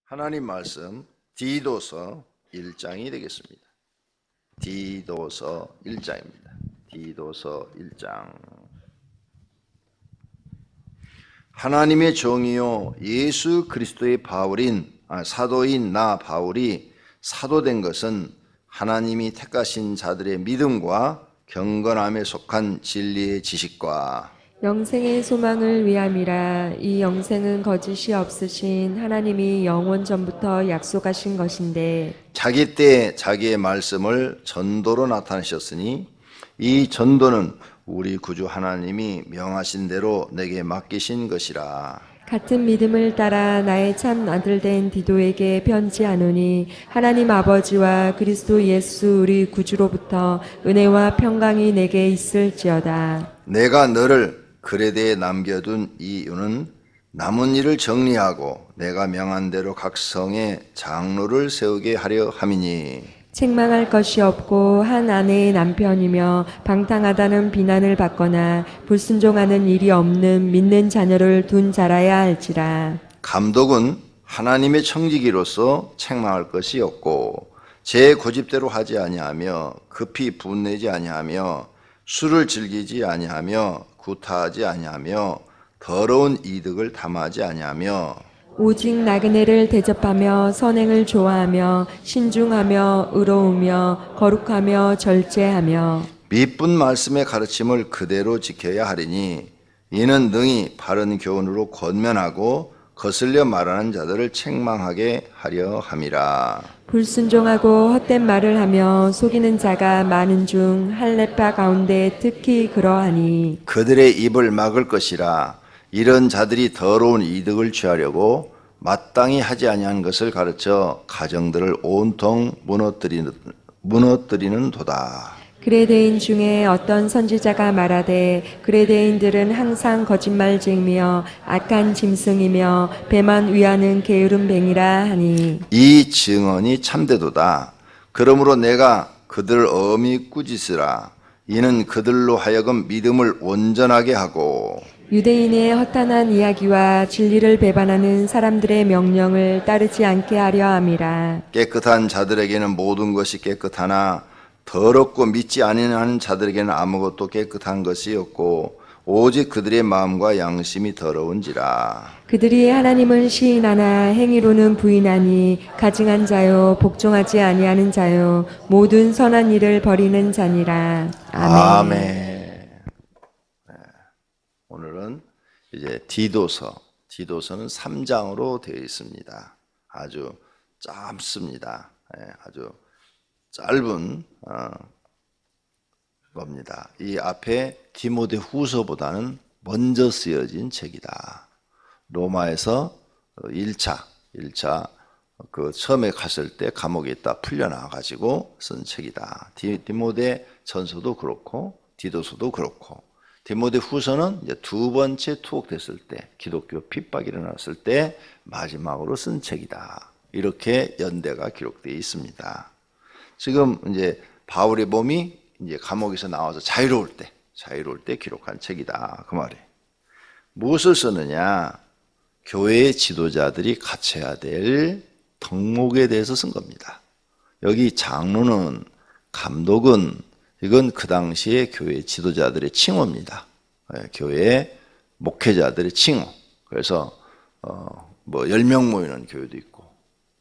하나님 말씀 디도서 1장이 되겠습니다. 디도서 1장입니다. 디도서 1장. 하나님의 종이요 예수 그리스도의 사도인 나 바울이 사도된 것은 하나님이 택하신 자들의 믿음과 경건함에 속한 진리의 지식과 영생의 소망을 위함이라. 이 영생은 거짓이 없으신 하나님이 영원 전부터 약속하신 것인데 자기 때 자기의 말씀을 전도로 나타내셨으니 이 전도는 우리 구주 하나님이 명하신 대로 내게 맡기신 것이라. 같은 믿음을 따라 나의 참 아들 된 디도에게 편지하노니 하나님 아버지와 그리스도 예수 우리 구주로부터 은혜와 평강이 내게 있을지어다. 내가 너를 그레데에 남겨둔 이유는 남은 일을 정리하고 내가 명한 대로 각 성에 장로를 세우게 하려 함이니 책망할 것이 없고 한 아내의 남편이며 방탕하다는 비난을 받거나 불순종하는 일이 없는 믿는 자녀를 둔 자라야 할지라. 감독은 하나님의 청지기로서 책망할 것이 없고 제 고집대로 하지 아니하며 급히 분내지 아니하며 술을 즐기지 아니하며 구타하지 아니하며 더러운 이득을 탐하지 아니하며 오직 나그네를 대접하며 선행을 좋아하며 신중하며 의로우며 거룩하며 절제하며 미쁜 말씀의 가르침을 그대로 지켜야 하리니 이는 능히 바른 교훈으로 권면하고 거슬려 말하는 자들을 책망하게 하려 함이라. 불순종하고 헛된 말을 하며 속이는 자가 많은 중 할례파 가운데 특히 그러하니 그들의 입을 막을 것이라. 이런 자들이 더러운 이득을 취하려고 마땅히 하지 아니한 것을 가르쳐 가정들을 온통 무너뜨리는 도다. 그레데인 중에 어떤 선지자가 말하되 그레데인들은 항상 거짓말쟁이며 악한 짐승이며 배만 위하는 게으른 뱅이라 하니 이 증언이 참되도다. 그러므로 내가 그들을 엄히 꾸짖으라. 이는 그들로 하여금 믿음을 온전하게 하고 유대인의 허탄한 이야기와 진리를 배반하는 사람들의 명령을 따르지 않게 하려 함이라. 깨끗한 자들에게는 모든 것이 깨끗하나 더럽고 믿지 아니하는 자들에게는 아무것도 깨끗한 것이 없고 오직 그들의 마음과 양심이 더러운지라. 그들이 하나님을 시인하나 행위로는 부인하니 가증한 자요 복종하지 아니하는 자요 모든 선한 일을 버리는 자니라. 아멘. 오늘은 이제 디도서는 3장으로 되어 있습니다. 아주 짧습니다. 아주 짧은 겁니다. 이 앞에 디모데 후서보다는 먼저 쓰여진 책이다. 로마에서 1차 그 처음에 갔을 때 감옥에 있다 풀려나와 가지고 쓴 책이다. 디모데 전서도 그렇고 디도서도 그렇고 디모데 후서는 이제 두 번째 투옥됐을 때 기독교 핍박이 일어났을 때 마지막으로 쓴 책이다. 이렇게 연대가 기록되어 있습니다. 지금 이제 바울의 몸이 이제 감옥에서 나와서 자유로울 때 기록한 책이다. 그 말이에요. 무엇을 쓰느냐? 교회의 지도자들이 갖춰야 될 덕목에 대해서 쓴 겁니다. 여기 장로는, 감독은 이건 그 당시에 교회 지도자들의 칭호입니다. 교회 목회자들의 칭호. 그래서 10명 모이는 교회도 있고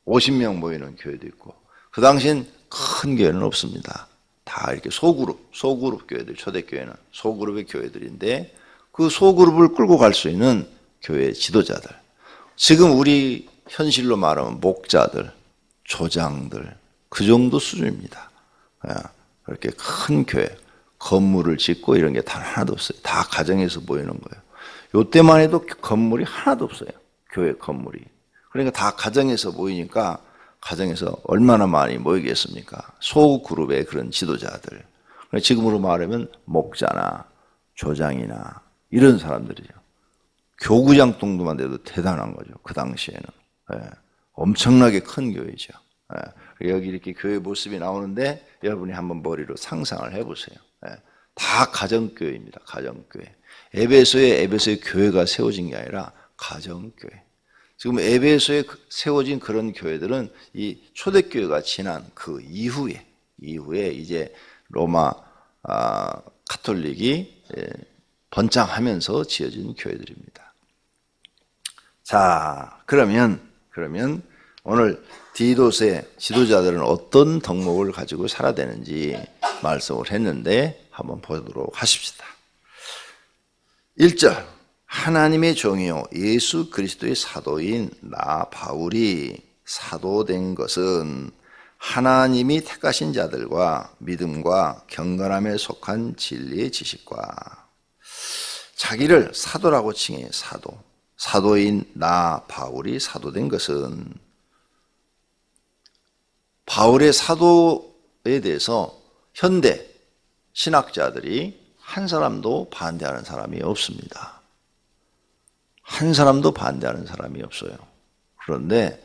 50명 모이는 교회도 있고 그 당시엔 큰 교회는 없습니다. 다 이렇게 소그룹 교회들, 초대교회는 소그룹의 교회들인데 그 소그룹을 끌고 갈 수 있는 교회 지도자들. 지금 우리 현실로 말하면 목자들, 조장들 그 정도 수준입니다. 그렇게 큰 교회, 건물을 짓고 이런 게 단 하나도 없어요. 다 가정에서 모이는 거예요. 요때만 해도 건물이 하나도 없어요. 교회 건물이. 그러니까 다 가정에서 모이니까 가정에서 얼마나 많이 모이겠습니까? 소그룹의 그런 지도자들. 지금으로 말하면 목자나 조장이나 이런 사람들이죠. 교구장 정도만 돼도 대단한 거죠. 그 당시에는. 엄청나게 큰 교회죠. 여기 이렇게 교회 모습이 나오는데 여러분이 한번 머리로 상상을 해보세요. 다 가정교회입니다. 가정교회. 에베소의 교회가 세워진 게 아니라 가정교회. 지금 에베소에 세워진 그런 교회들은 이 초대교회가 지난 그 이후에 이제 로마 가톨릭이 번창하면서 지어진 교회들입니다. 자, 그러면 오늘 디도스의 지도자들은 어떤 덕목을 가지고 살아야 되는지 말씀을 했는데 한번 보도록 하십시다. 1절, 하나님의 종이요 예수 그리스도의 사도인 나 바울이 사도된 것은 하나님이 택하신 자들과 믿음과 경건함에 속한 진리의 지식과, 자기를 사도라고 칭해. 사도인 나 바울이 사도된 것은, 바울의 사도에 대해서 현대 신학자들이 한 사람도 반대하는 사람이 없습니다. 한 사람도 반대하는 사람이 없어요. 그런데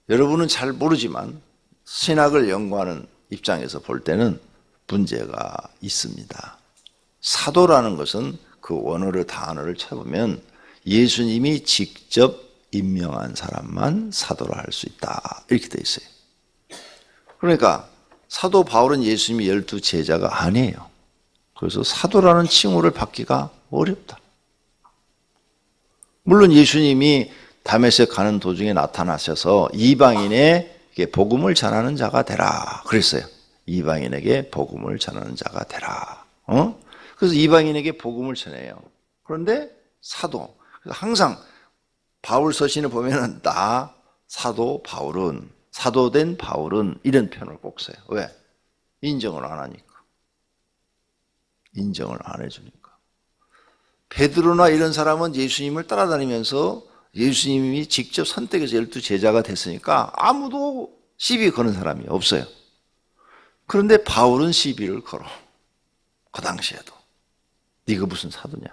여러분은 잘 모르지만 신학을 연구하는 입장에서 볼 때는 문제가 있습니다. 사도라는 것은 그 원어를 단어를 찾아보면 예수님이 직접 임명한 사람만 사도라 할 수 있다, 이렇게 돼 있어요. 그러니까 사도 바울은 예수님이 12 제자가 아니에요. 그래서 사도라는 칭호를 받기가 어렵다. 물론 예수님이 다메섹 가는 도중에 나타나셔서 이방인에게 복음을 전하는 자가 되라 그랬어요. 이방인에게 복음을 전하는 자가 되라. 그래서 이방인에게 복음을 전해요. 그런데 사도, 항상 바울 서신을 보면은 나 사도 바울은, 사도된 바울은, 이런 표현을 꼭 써요. 왜? 인정을 안 하니까. 인정을 안 해주니까. 베드로나 이런 사람은 예수님을 따라다니면서 예수님이 직접 선택해서 12 제자가 됐으니까 아무도 시비 거는 사람이 없어요. 그런데 바울은 시비를 걸어. 그 당시에도. 네가 무슨 사도냐?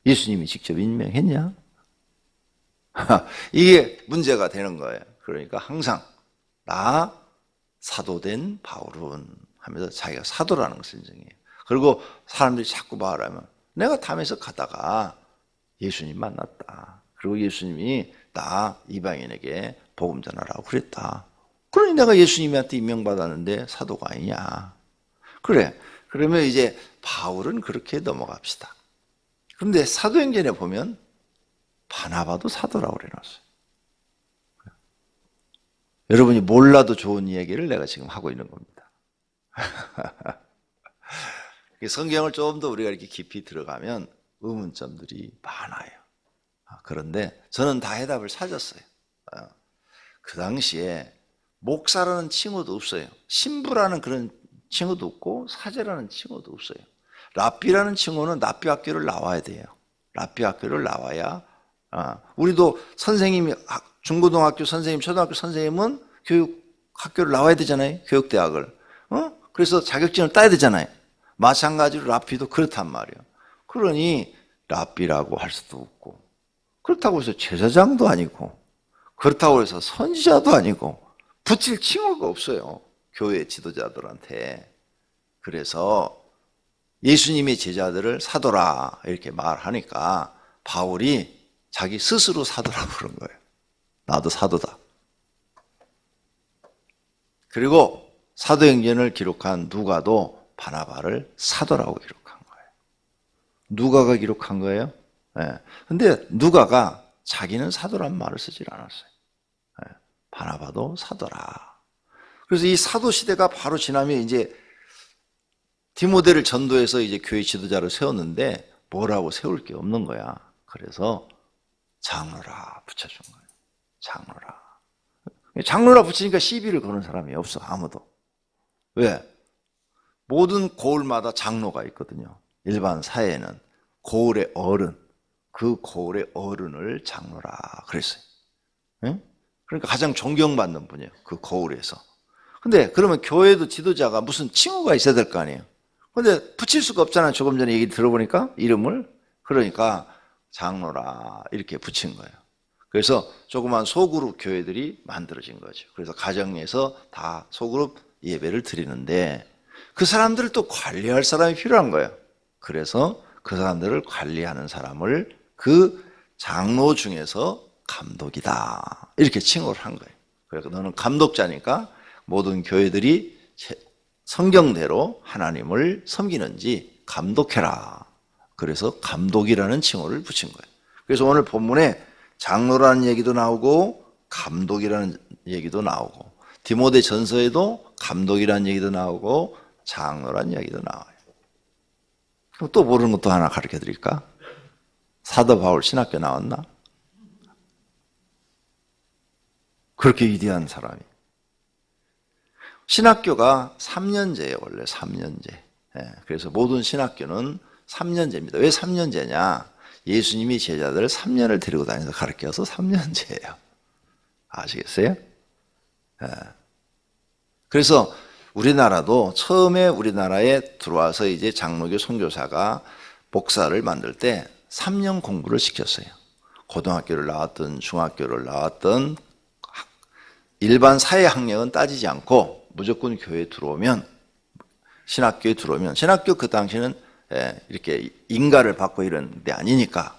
예수님이 직접 임명했냐? 이게 문제가 되는 거예요. 그러니까 항상 나 사도된 바울은 하면서 자기가 사도라는 것을 인정해요. 그리고 사람들이 자꾸 말하면 내가 담에서 가다가 예수님 만났다. 그리고 예수님이 나 이방인에게 복음 전하라고 그랬다. 그러니 내가 예수님한테 임명받았는데 사도가 아니냐. 그래. 그러면 이제 바울은 그렇게 넘어갑시다. 그런데 사도행전에 보면 바나바도 사도라고 그래놨어요. 여러분이 몰라도 좋은 얘기를 내가 지금 하고 있는 겁니다. 성경을 좀 더 우리가 이렇게 깊이 들어가면 의문점들이 많아요. 그런데 저는 다 해답을 찾았어요. 그 당시에 목사라는 칭호도 없어요. 신부라는 그런 칭호도 없고 사제라는 칭호도 없어요. 랍비라는 칭호는 랍비 학교를 나와야 돼요. 랍비 학교를 나와야, 우리도 선생님이 중고등학교 선생님, 초등학교 선생님은 교육 학교를 나와야 되잖아요. 교육대학을. 그래서 자격증을 따야 되잖아요. 마찬가지로 랍비도 그렇단 말이에요. 그러니 랍비라고 할 수도 없고, 그렇다고 해서 제사장도 아니고, 그렇다고 해서 선지자도 아니고, 붙일 칭호가 없어요. 교회 지도자들한테. 그래서 예수님의 제자들을 사도라 이렇게 말하니까 바울이 자기 스스로 사도라고 그런 거예요. 나도 사도다. 그리고 사도행전을 기록한 누가도 바나바를 사도라고 기록한 거예요. 누가가 기록한 거예요. 근데 누가가 자기는 사도란 말을 쓰질 않았어요. 바나바도 사도라. 그래서 이 사도 시대가 바로 지나면 이제 디모데를 전도해서 이제 교회 지도자로 세웠는데 뭐라고 세울 게 없는 거야. 그래서 장로라 붙여준 거예요. 장로라. 장로라 붙이니까 시비를 거는 사람이 없어, 아무도. 왜? 모든 고을마다 장로가 있거든요. 일반 사회에는 고을의 어른, 그 고을의 어른을 장로라 그랬어요. 그러니까 가장 존경받는 분이에요, 그 고을에서. 근데 그러면 교회도 지도자가 무슨 칭호가 있어야 될 거 아니에요. 근데 붙일 수가 없잖아요. 조금 전에 얘기 들어보니까 이름을. 그러니까 장로라 이렇게 붙인 거예요. 그래서 조그만 소그룹 교회들이 만들어진 거죠. 그래서 가정에서 다 소그룹 예배를 드리는데 그 사람들을 또 관리할 사람이 필요한 거예요. 그래서 그 사람들을 관리하는 사람을 그 장로 중에서 감독이다. 이렇게 칭호를 한 거예요. 그래서 너는 감독자니까 모든 교회들이 성경대로 하나님을 섬기는지 감독해라. 그래서 감독이라는 칭호를 붙인 거예요. 그래서 오늘 본문에 장로라는 얘기도 나오고 감독이라는 얘기도 나오고 디모데 전서에도 감독이라는 얘기도 나오고 장로라는 얘기도 나와요. 그럼 또 모르는 것도 하나 가르쳐 드릴까? 사도 바울 신학교 나왔나? 그렇게 위대한 사람이. 신학교가 3년제예요. 원래 3년제. 그래서 모든 신학교는 3년제입니다. 왜 3년제냐? 예수님이 제자들을 3년을 데리고 다니면서 가르쳐서 3년제예요. 아시겠어요? 그래서 우리나라도 처음에 우리나라에 들어와서 이제 장로교 선교사가 목사를 만들 때 3년 공부를 시켰어요. 고등학교를 나왔든 중학교를 나왔든 일반 사회 학력은 따지지 않고 무조건 교회에 들어오면 신학교에 들어오면 신학교 그 당시는 이렇게 인가를 받고 이런 데 아니니까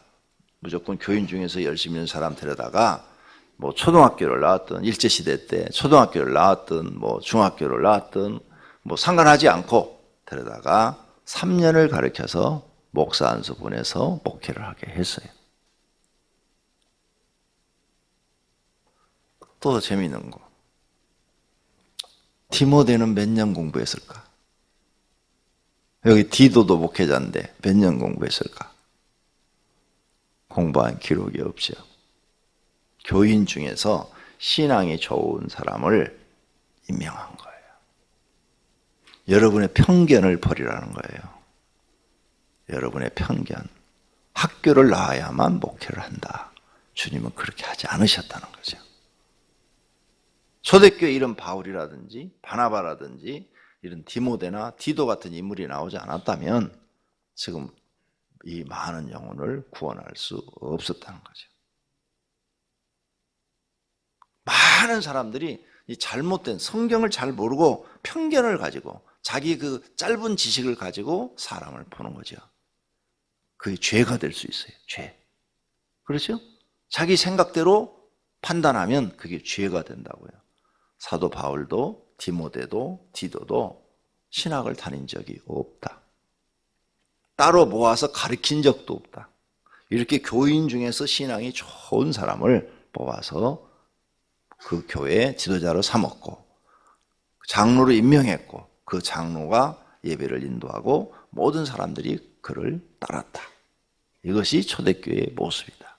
무조건 교인 중에서 열심히 있는 사람 데려다가 뭐 초등학교를 나왔든 일제시대 때 초등학교를 나왔든 뭐 중학교를 나왔든 뭐 상관하지 않고 데려다가 3년을 가르쳐서 목사 안수 보내서 목회를 하게 했어요. 또 재미있는 거. 디모데는 몇 년 공부했을까? 여기 디도도 목회자인데 몇 년 공부했을까? 공부한 기록이 없죠. 교인 중에서 신앙이 좋은 사람을 임명한 거예요. 여러분의 편견을 버리라는 거예요. 여러분의 편견. 학교를 나와야만 목회를 한다. 주님은 그렇게 하지 않으셨다는 거죠. 초대교회 이런 바울이라든지 바나바라든지 이런 디모데나 디도 같은 인물이 나오지 않았다면 지금 이 많은 영혼을 구원할 수 없었다는 거죠. 많은 사람들이 이 잘못된 성경을 잘 모르고 편견을 가지고 자기 그 짧은 지식을 가지고 사람을 보는 거죠. 그게 죄가 될 수 있어요. 죄. 그렇죠? 자기 생각대로 판단하면 그게 죄가 된다고요. 사도 바울도 디모데도 디도도 신학을 다닌 적이 없다. 따로 모아서 가르친 적도 없다. 이렇게 교인 중에서 신앙이 좋은 사람을 뽑아서 그 교회의 지도자로 삼았고 장로로 임명했고 그 장로가 예배를 인도하고 모든 사람들이 그를 따랐다. 이것이 초대교회의 모습이다.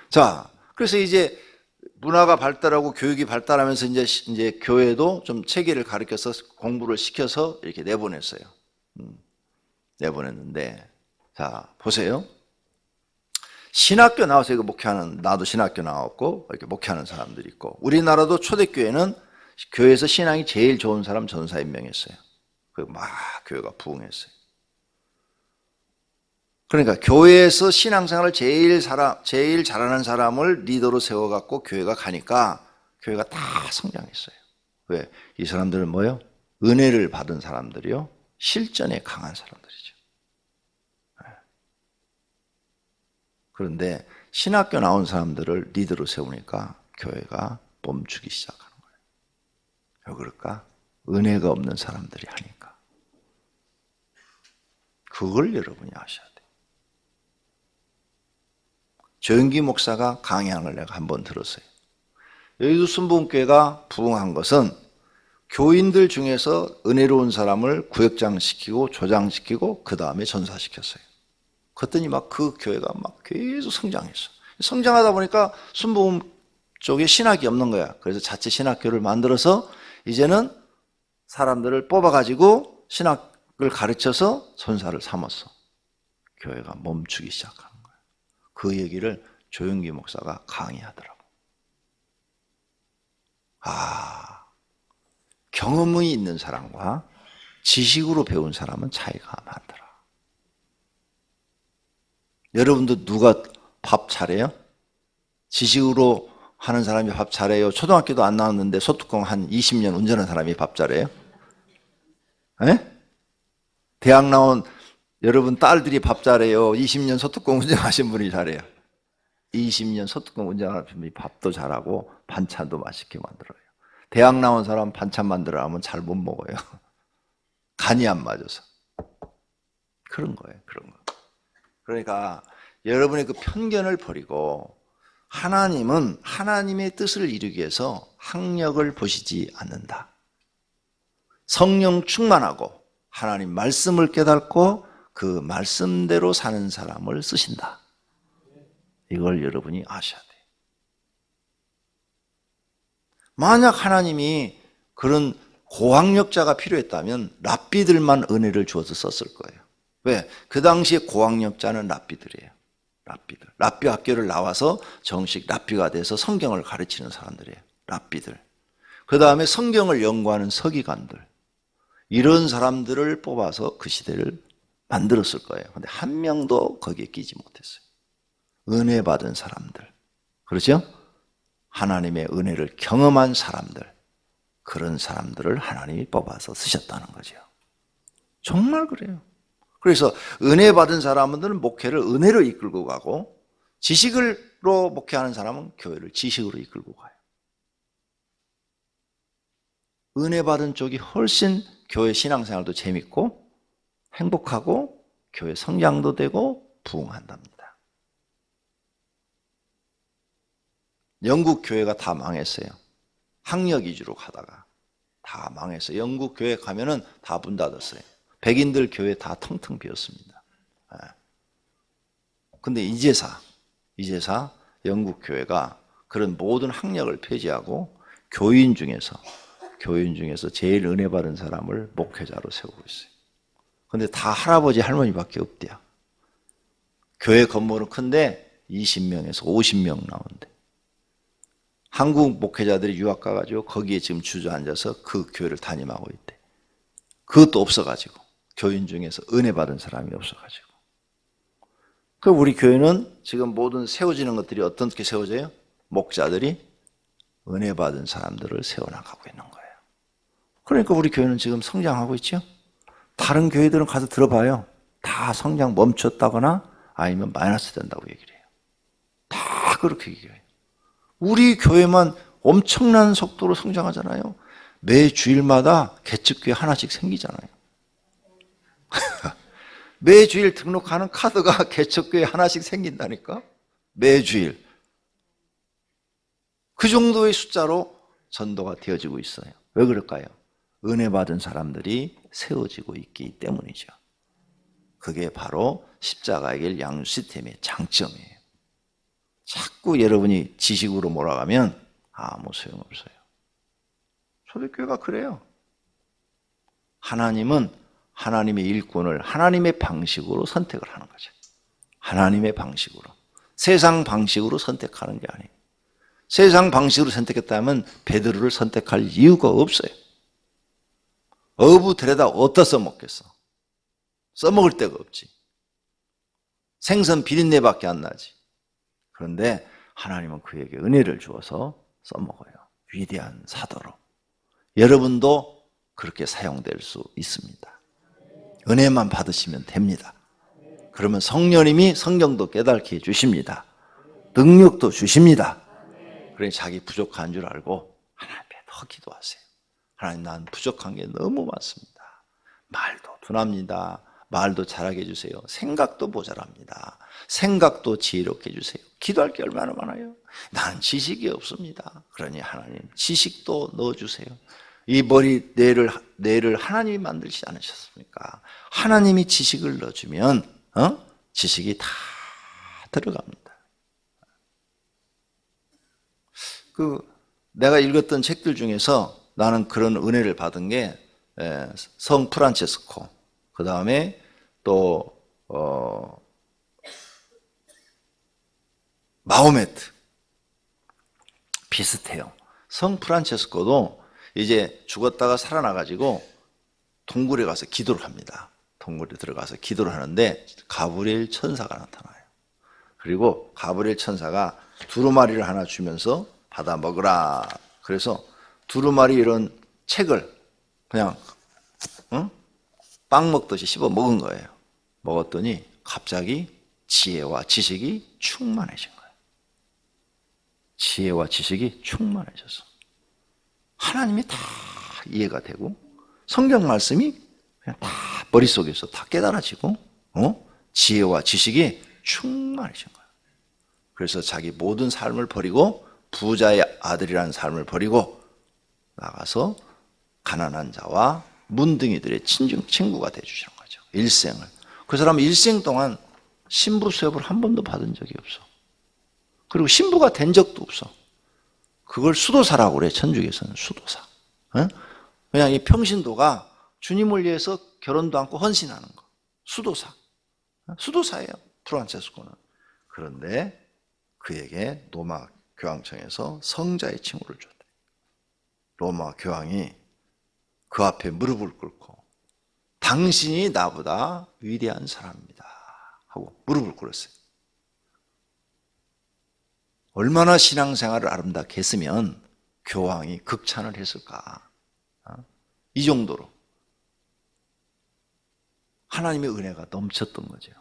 자, 그래서 이제 문화가 발달하고 교육이 발달하면서 이제 교회도 좀 체계를 가르쳐서 공부를 시켜서 이렇게 내보냈어요. 내보냈는데, 자, 보세요. 신학교 나와서 이거 목회하는, 나도 신학교 나왔고, 이렇게 목회하는 사람들이 있고, 우리나라도 초대교회는 교회에서 신앙이 제일 좋은 사람 전사 임명했어요. 그리고 막 교회가 부흥했어요. 그러니까 교회에서 신앙생활을 제일 잘하는 사람을 리더로 세워갖고 교회가 가니까 교회가 다 성장했어요. 왜? 이 사람들은 뭐예요? 은혜를 받은 사람들이요. 실전에 강한 사람들이죠. 그런데 신학교 나온 사람들을 리더로 세우니까 교회가 멈추기 시작하는 거예요. 왜 그럴까? 은혜가 없는 사람들이 하니까. 그걸 여러분이 아셔야 돼요. 조영기 목사가 강의한 걸 내가 한번 들었어요. 여의도 순복음교회가 부흥한 것은 교인들 중에서 은혜로운 사람을 구역장시키고 조장시키고 그 다음에 전사시켰어요. 그랬더니 막 그 교회가 막 계속 성장했어. 성장하다 보니까 순복음 쪽에 신학이 없는 거야. 그래서 자체 신학교를 만들어서 이제는 사람들을 뽑아가지고 신학을 가르쳐서 전사를 삼았어. 교회가 멈추기 시작하는 거야. 그 얘기를 조영기 목사가 강의하더라고. 경험이 있는 사람과 지식으로 배운 사람은 차이가 많더라. 여러분도 누가 밥 잘해요? 지식으로 하는 사람이 밥 잘해요? 초등학교도 안 나왔는데 소뚜껑 한 20년 운전한 사람이 밥 잘해요? 에? 대학 나온 여러분 딸들이 밥 잘해요? 20년 소뚜껑 운전하신 분이 잘해요? 20년 소뚜껑 운전하는 분이 밥도 잘하고 반찬도 맛있게 만들어요. 대학 나온 사람 반찬 만들어 하면 잘 못 먹어요. 간이 안 맞아서. 그런 거예요. 그런 거. 그러니까 여러분의 그 편견을 버리고 하나님은 하나님의 뜻을 이루기 위해서 학력을 보시지 않는다. 성령 충만하고 하나님 말씀을 깨닫고 그 말씀대로 사는 사람을 쓰신다. 이걸 여러분이 아셔야 돼요. 만약 하나님이 그런 고학력자가 필요했다면 랍비들만 은혜를 주어서 썼을 거예요. 왜? 그 당시에 고학력자는 랍비들이에요. 랍비들. 랍비 학교를 나와서 정식 랍비가 돼서 성경을 가르치는 사람들이에요. 랍비들. 그 다음에 성경을 연구하는 서기관들. 이런 사람들을 뽑아서 그 시대를 만들었을 거예요. 근데 한 명도 거기에 끼지 못했어요. 은혜 받은 사람들. 그렇죠? 하나님의 은혜를 경험한 사람들. 그런 사람들을 하나님이 뽑아서 쓰셨다는 거죠. 정말 그래요. 그래서 은혜 받은 사람들은 목회를 은혜로 이끌고 가고 지식으로 목회하는 사람은 교회를 지식으로 이끌고 가요. 은혜 받은 쪽이 훨씬 교회 신앙생활도 재밌고 행복하고 교회 성장도 되고 부흥한답니다. 영국 교회가 다 망했어요. 학력 위주로 가다가 다 망했어요. 영국 교회 가면은 다 문 닫았어요. 백인들 교회 다 텅텅 비었습니다. 근데 이제사 영국 교회가 그런 모든 학력을 폐지하고 교인 중에서 제일 은혜 받은 사람을 목회자로 세우고 있어요. 근데 다 할아버지 할머니밖에 없대요. 교회 건물은 큰데 20명에서 50명 나온대. 한국 목회자들이 유학 가가지고 거기에 지금 주저앉아서 그 교회를 담임하고 있대. 그것도 없어가지고 교인 중에서 은혜 받은 사람이 없어가지고. 그 우리 교회는 지금 모든 세워지는 것들이 어떻게 세워져요? 목자들이 은혜 받은 사람들을 세워나가고 있는 거예요. 그러니까 우리 교회는 지금 성장하고 있죠. 다른 교회들은 가서 들어봐요. 다 성장 멈췄다거나 아니면 마이너스 된다고 얘기를 해요. 다 그렇게 얘기해요. 우리 교회만 엄청난 속도로 성장하잖아요. 매 주일마다 개척교회 하나씩 생기잖아요. 매주일 등록하는 카드가 개척교회 하나씩 생긴다니까? 매주일. 그 정도의 숫자로 전도가 되어지고 있어요. 왜 그럴까요? 은혜 받은 사람들이 세워지고 있기 때문이죠. 그게 바로 십자가의 길 양육 시스템의 장점이에요. 자꾸 여러분이 지식으로 몰아가면 아무 소용없어요. 초대교회가 그래요. 하나님은 하나님의 일꾼을 하나님의 방식으로 선택을 하는 거죠. 하나님의 방식으로. 세상 방식으로 선택하는 게 아니에요. 세상 방식으로 선택했다면 베드로를 선택할 이유가 없어요. 어부 데려다 어디다 써먹겠어? 써먹을 데가 없지. 생선 비린내밖에 안 나지. 그런데 하나님은 그에게 은혜를 주어서 써먹어요. 위대한 사도로. 여러분도 그렇게 사용될 수 있습니다. 은혜만 받으시면 됩니다. 그러면 성령님이 성경도 깨닫게 해주십니다. 능력도 주십니다. 그러니 자기 부족한 줄 알고 하나님 앞에 더 기도하세요. 하나님, 난 부족한 게 너무 많습니다. 말도 둔합니다. 말도 잘하게 해주세요. 생각도 모자랍니다. 생각도 지혜롭게 해주세요. 기도할 게 얼마나 많아요. 나는 지식이 없습니다. 그러니 하나님 지식도 넣어주세요. 이 머리 뇌를 하나님이 만들지 않으셨습니까? 하나님이 지식을 넣어주면 지식이 다 들어갑니다. 내가 읽었던 책들 중에서 나는 그런 은혜를 받은 게 성 프란체스코, 그 다음에 또 마호메트 비슷해요. 성 프란체스코도 이제 죽었다가 살아나가지고 동굴에 가서 기도를 합니다. 동굴에 들어가서 기도를 하는데 가브리엘 천사가 나타나요. 그리고 가브리엘 천사가 두루마리를 하나 주면서 받아 먹으라. 그래서 두루마리 이런 책을 그냥 빵 먹듯이 씹어 먹은 거예요. 먹었더니 갑자기 지혜와 지식이 충만해진 거예요. 지혜와 지식이 충만해져서 하나님이 다 이해가 되고 성경 말씀이 그냥 다 머릿속에서 다 깨달아지고 지혜와 지식이 충만해진 거예요. 그래서 자기 모든 삶을 버리고 부자의 아들이라는 삶을 버리고 나가서 가난한 자와 문둥이들의 친구가 되어주시는 거죠. 일생을. 그 사람은 일생 동안 신부 수업을 한 번도 받은 적이 없어. 그리고 신부가 된 적도 없어. 그걸 수도사라고 그래. 천주교에서는 수도사. 그냥 이 평신도가 주님을 위해서 결혼도 않고 헌신하는 거. 수도사. 수도사예요. 프란체스코는. 그런데 그에게 로마 교황청에서 성자의 칭호를 줬대. 로마 교황이 그 앞에 무릎을 꿇고 당신이 나보다 위대한 사람입니다 하고 무릎을 꿇었어요. 얼마나 신앙생활을 아름답게 했으면 교황이 극찬을 했을까. 이 정도로 하나님의 은혜가 넘쳤던 거죠.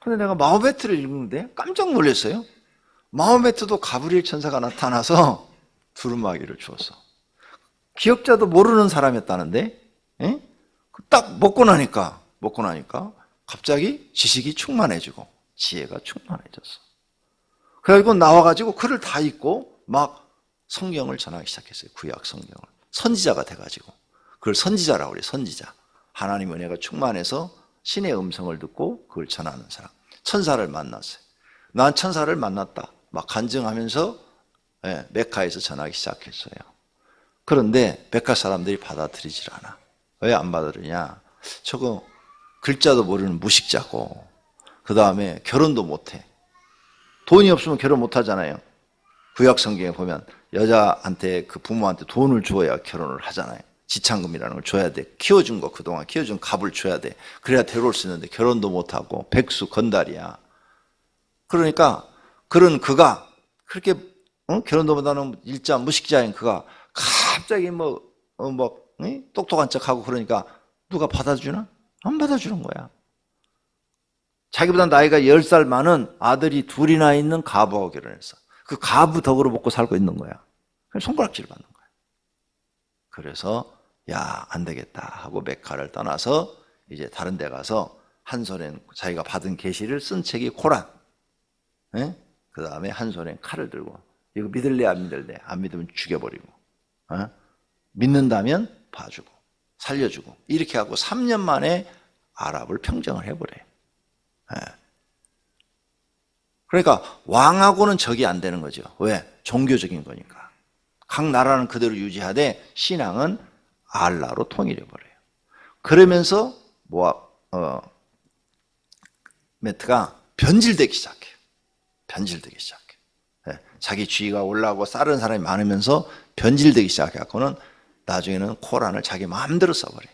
그런데 내가 마호메트를 읽는데 깜짝 놀랐어요. 마호메트도 가브리엘 천사가 나타나서 두루마기를 주었어. 기억자도 모르는 사람이었다는데 딱 먹고 나니까 갑자기 지식이 충만해지고 지혜가 충만해졌어. 그래가지고 나와가지고 글을 다 읽고 막 성경을 전하기 시작했어요. 구약 성경을. 선지자가 돼가지고 그걸 선지자라고 그래요. 선지자. 하나님 은혜가 충만해서 신의 음성을 듣고 그걸 전하는 사람. 천사를 만났어요. 난 천사를 만났다 막 간증하면서 메카에서 전하기 시작했어요. 그런데 메카 사람들이 받아들이질 않아. 왜 안 받아들이냐? 저거 글자도 모르는 무식자고 그 다음에 결혼도 못해. 돈이 없으면 결혼 못하잖아요. 구약 성경에 보면 여자한테 그 부모한테 돈을 줘야 결혼을 하잖아요. 지참금이라는 걸 줘야 돼. 키워준 거 그동안 키워준 값을 줘야 돼. 그래야 데려올 수 있는데 결혼도 못하고 백수 건달이야. 그러니까 그런 그가 그렇게 결혼도 못하는 일자 무식자인 그가 갑자기 똑똑한 척하고 그러니까 누가 받아주나? 안 받아주는 거야. 자기보다 나이가 10살 많은 아들이 둘이나 있는 가부하고 결혼했어. 그 가부 덕으로 먹고 살고 있는 거야. 손가락질 받는 거야. 그래서 야, 안 되겠다 하고 메카를 떠나서 이제 다른 데 가서 한 손엔 자기가 받은 계시를 쓴 책이 코란. 그 다음에 한 손엔 칼을 들고 이거 믿을래 안 믿을래? 안 믿으면 죽여버리고 믿는다면 봐주고 살려주고 이렇게 하고 3년 만에 아랍을 평정을 해버려요. 그러니까 왕하고는 적이 안 되는 거죠. 왜? 종교적인 거니까. 각 나라는 그대로 유지하되 신앙은 알라로 통일해버려요. 그러면서 메트가 변질되기 시작해요. 변질되기 시작해요. 자기 지위가 올라가고 다른 사람이 많으면서 변질되기 시작해갖고는 나중에는 코란을 자기 마음대로 써버려요.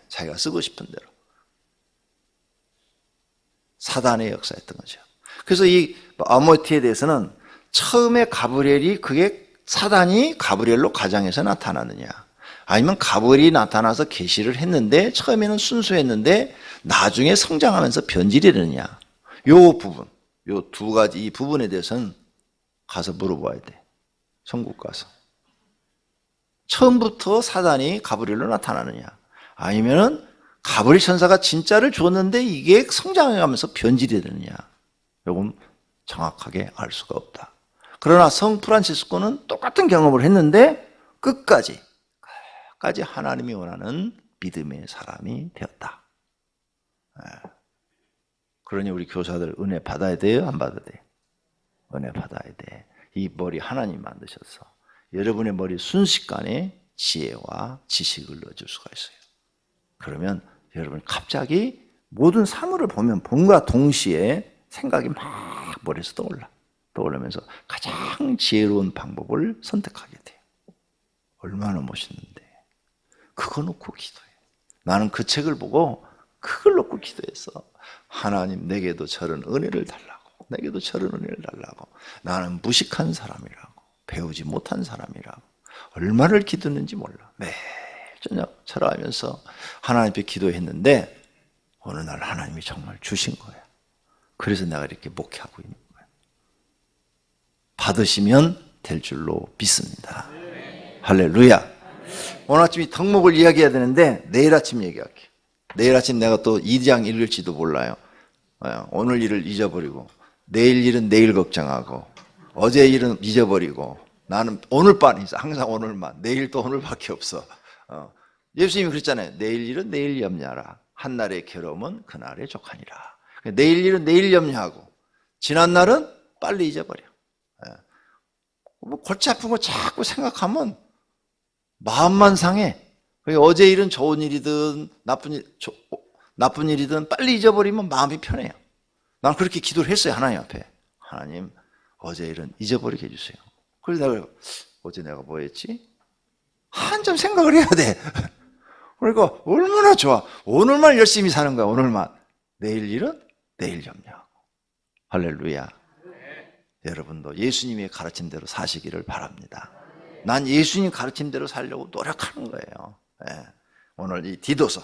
자기가 쓰고 싶은 대로. 사단의 역사였던 거죠. 그래서 이 아모티에 대해서는 처음에 가브리엘이 그게 사단이 가브리엘로 가장해서 나타나느냐 아니면 가브리엘이 나타나서 계시를 했는데 처음에는 순수했는데 나중에 성장하면서 변질이 되느냐 요 부분, 요 두 가지 이 부분에 대해서는 가서 물어봐야 돼. 천국 가서. 처음부터 사단이 가브리엘로 나타나느냐 아니면은 가브리엘 천사가 진짜를 줬는데 이게 성장해가면서 변질이 되느냐 요건 정확하게 알 수가 없다. 그러나 성 프란치스코는 똑같은 경험을 했는데 끝까지 하나님이 원하는 믿음의 사람이 되었다. 그러니 우리 교사들 은혜 받아야 돼요? 안 받아야 돼요? 은혜 받아야 돼. 이 머리 하나님 만드셔서 여러분의 머리 순식간에 지혜와 지식을 넣어줄 수가 있어요. 그러면 여러분 갑자기 모든 사물을 보면 봄과 동시에 생각이 막 머리에서 떠오르면서 가장 지혜로운 방법을 선택하게 돼요. 얼마나 멋있는데. 그거 놓고 기도해. 나는 그 책을 보고 그걸 놓고 기도했어. 하나님 내게도 저런 은혜를 달라고. 내게도 저런 은혜를 달라고. 나는 무식한 사람이라고. 배우지 못한 사람이라고. 얼마를 기도했는지 몰라. 매일 저녁 절하면서 하나님께 기도했는데 어느 날 하나님이 정말 주신 거야. 그래서 내가 이렇게 목회하고 있는 거야. 받으시면 될 줄로 믿습니다. 할렐루야. 오늘 아침 이 덕목을 이야기해야 되는데 내일 아침 얘기할게요. 내일 아침 내가 또 2장 읽을지도 몰라요. 오늘 일을 잊어버리고 내일 일은 내일 걱정하고 어제 일은 잊어버리고 나는 오늘만 있어. 항상 오늘만. 내일도 오늘밖에 없어. 예수님이 그랬잖아요. 내일 일은 내일 염려하라. 한날의 괴로움은 그날의 족하니라. 내일 일은 내일 염려하고 지난 날은 빨리 잊어버려. 뭐 골치 아픈 거 자꾸 생각하면 마음만 상해. 어제 일은 좋은 일이든 나쁜 일이든 빨리 잊어버리면 마음이 편해요. 난 그렇게 기도를 했어요. 하나님 앞에. 하나님, 어제 일은 잊어버리게 해주세요. 그래서 내가 어제 내가 뭐 했지? 한참 생각을 해야 돼. 그러니까 얼마나 좋아. 오늘만 열심히 사는 거야. 오늘만. 내일 일은 내일 염려하고. 할렐루야. 여러분도 예수님의 가르침대로 사시기를 바랍니다. 난 예수님 가르침대로 살려고 노력하는 거예요. 오늘 이 디도서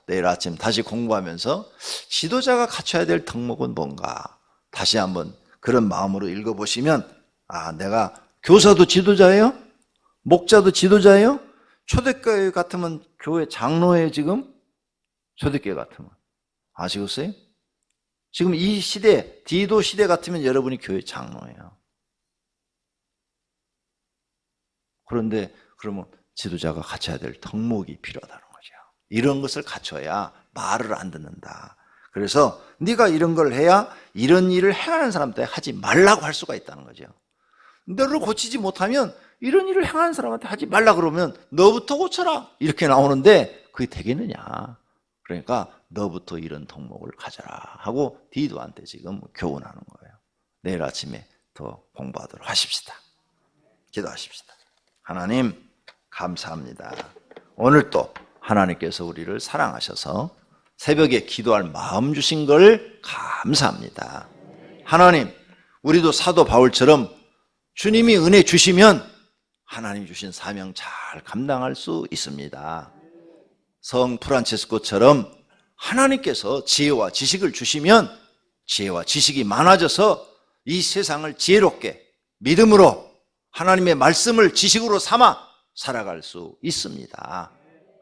내일 아침 다시 공부하면서 지도자가 갖춰야 될 덕목은 뭔가 다시 한번 그런 마음으로 읽어보시면 내가 교사도 지도자예요? 목자도 지도자예요? 초대교회 같으면 교회 장로예요 지금? 초대교회 같으면 아시겠어요? 지금 이 시대, 디도 시대 같으면 여러분이 교회 장로예요. 그런데 그러면 지도자가 갖춰야 될 덕목이 필요하다는 거죠. 이런 것을 갖춰야 말을 안 듣는다. 그래서 네가 이런 걸 해야 이런 일을 행하는 사람한테 하지 말라고 할 수가 있다는 거죠. 너를 고치지 못하면 이런 일을 행하는 사람한테 하지 말라 그러면 너부터 고쳐라 이렇게 나오는데 그게 되겠느냐. 그러니까 너부터 이런 덕목을 가져라 하고 디도한테 지금 교훈하는 거예요. 내일 아침에 더 공부하도록 하십시다. 기도하십시다. 하나님 감사합니다. 오늘 또 하나님께서 우리를 사랑하셔서 새벽에 기도할 마음 주신 걸 감사합니다. 하나님, 우리도 사도 바울처럼 주님이 은혜 주시면 하나님 주신 사명 잘 감당할 수 있습니다. 성 프란체스코처럼 하나님께서 지혜와 지식을 주시면 지혜와 지식이 많아져서 이 세상을 지혜롭게 믿음으로 하나님의 말씀을 지식으로 삼아 살아갈 수 있습니다.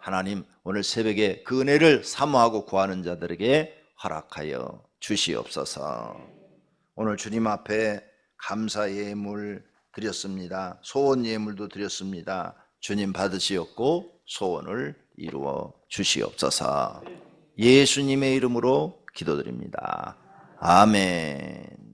하나님, 오늘 새벽에 그 은혜를 사모하고 구하는 자들에게 허락하여 주시옵소서. 오늘 주님 앞에 감사 예물 드렸습니다. 소원 예물도 드렸습니다. 주님 받으시옵고 소원을 이루어 주시옵소서. 예수님의 이름으로 기도드립니다. 아멘.